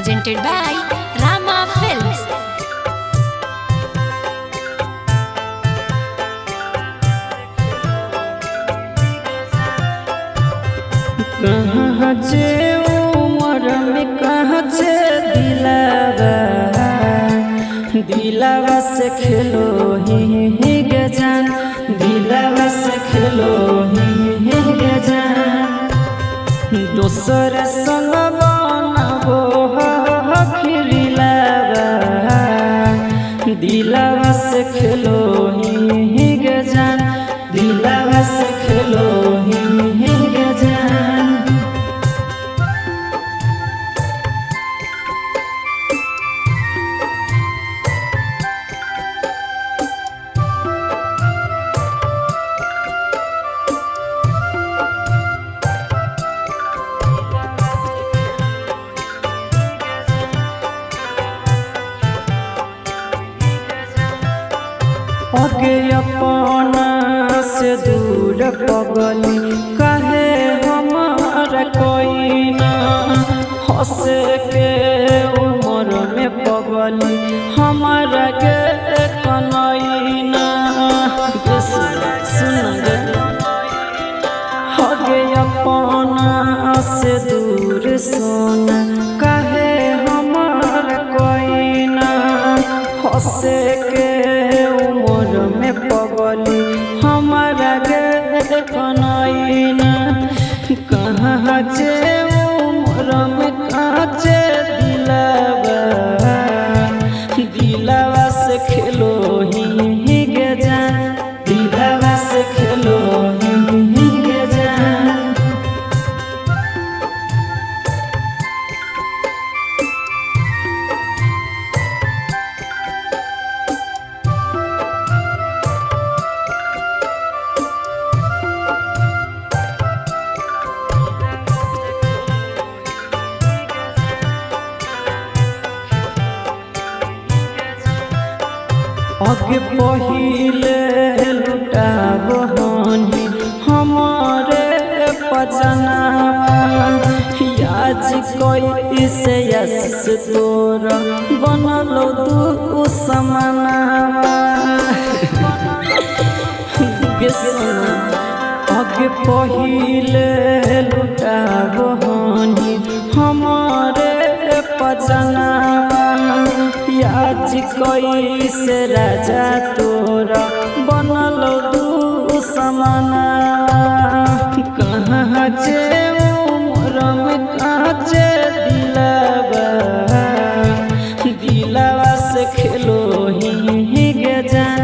presented by Rama Films. कहाँ जे उमर में कहाँ जे दिलावा से खेलो ही गे जान, दिलावा से खेलो ही गे जान। दोसर संग बनाबो खिलावा, दिलावा से खेलो ही गे जान, दिलावा से खेलो ही गे जान। अगे अपना से दूर पगली कहे हमारा कोई ना, हंसे के उम्र में पगली हमारा के कनई ना। सुन अगे अपना से दूर सोना कहे हमारा कोई ना, हंसे के उम्र में पगली हमारा गे कनैना। कहाँ जे उम्र में कहाँ जे दिलावा से खेलो ही गे जान, दिलावा से खेलो ही गे जान। अगे पहिले लुटाब हनी हमारे पजना, आज कोई से यस तोरा बनलो दू समाना। अगे पहिले लुटाब हनी हमारे पजना, आज कोई से राजा तोरा बनलो दू समाना। कहाँ जे उम्र में कहाँ जे दिलावा से खेलो ही गे जान।